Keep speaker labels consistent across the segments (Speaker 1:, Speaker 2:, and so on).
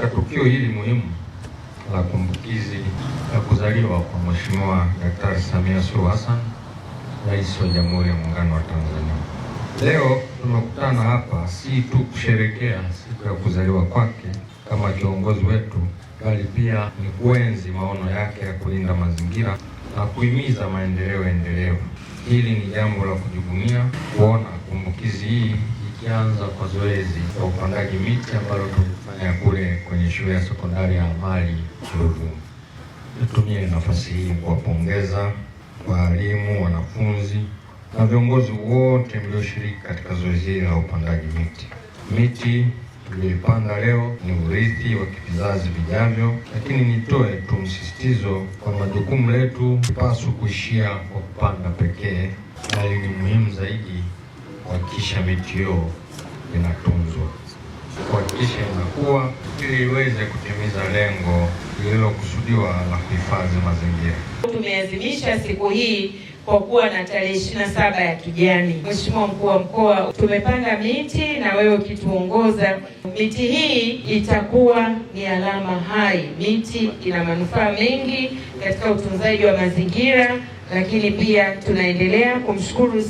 Speaker 1: katika tukio hili muhimu la kumbukizi la kuzaliwa kwa Mheshimiwa Daktari Samia Suluhu Hassan, Rais wa Jamhuri ya Muungano wa Tanzania. Leo tumekutana hapa si tu kusherehekea siku ya kuzaliwa kwake kama kiongozi wetu, bali pia ni kuenzi maono yake ya kulinda mazingira na kuhimiza maendeleo endelevu. Hili ni jambo la kujivunia kuona kumbukizi hii ikianza kwa zoezi la upandaji miti ambalo tulifanya kule kwenye shule ya sekondari ya Amali Ruvuma. Nitumie nafasi hii kuwapongeza walimu, wanafunzi na viongozi wote mlioshiriki katika zoezi hili la upandaji miti. Miti tuliyopanda leo ni urithi wa vizazi vijavyo, lakini nitoe tu msisitizo kwamba jukumu letu hapaswi kuishia kwa kupanda pekee, bali ni muhimu zaidi kuhakikisha miti hiyo inatunzwa, kuhakikisha inakuwa ili iweze kutimiza lengo lililokusudiwa la kuhifadhi mazingira.
Speaker 2: Tumeadhimisha siku hii kwa kuwa na tarehe 27 ya kijani. Mheshimiwa Mkuu wa Mkoa, tumepanda miti na wewe ukituongoza. Miti hii itakuwa ni alama hai. Miti ina manufaa mengi katika utunzaji wa mazingira, lakini pia tunaendelea kumshukuru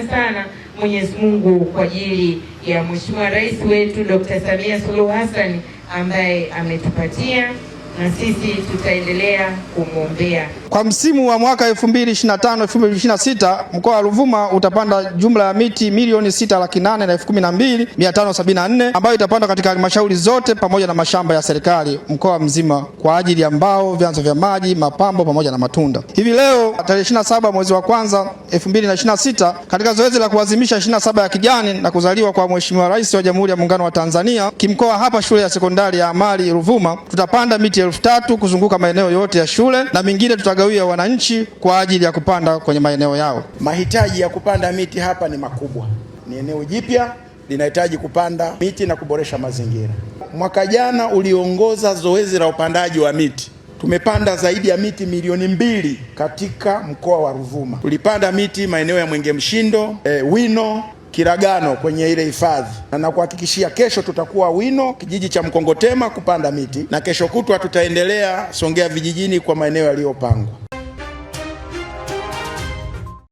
Speaker 2: sana Mwenyezi Mungu kwa ajili ya Mheshimiwa Rais wetu Dr. Samia Suluhu Hassan ambaye ametupatia, na sisi tutaendelea kumwombea.
Speaker 3: Kwa msimu wa mwaka 2025-2026 mkoa wa Ruvuma utapanda jumla ya miti milioni 6,812,574 ambayo itapandwa katika halmashauri zote pamoja na mashamba ya serikali mkoa mzima kwa ajili ya mbao, vyanzo vya maji, mapambo pamoja na matunda. Hivi leo tarehe 27 mwezi wa kwanza 2026 katika zoezi la kuadhimisha 27 ya kijani na kuzaliwa kwa Mheshimiwa Rais wa Jamhuri ya Muungano wa Tanzania, kimkoa hapa shule ya sekondari ya Amali Ruvuma tutapanda miti 3,000 kuzunguka maeneo yote ya shule na mingine tutagawia wananchi kwa ajili ya kupanda kwenye maeneo yao.
Speaker 4: Mahitaji ya kupanda miti hapa ni makubwa. Ni eneo jipya linahitaji kupanda miti na kuboresha mazingira. Mwaka jana uliongoza zoezi la upandaji wa miti. Tumepanda zaidi ya miti milioni 2 katika mkoa wa Ruvuma. Tulipanda miti maeneo ya Mwenge Mshindo, Wino, Kiragano kwenye ile hifadhi, na nakuhakikishia kesho tutakuwa Wino kijiji cha Mkongotema kupanda miti, na kesho kutwa tutaendelea Songea vijijini kwa maeneo yaliyopangwa.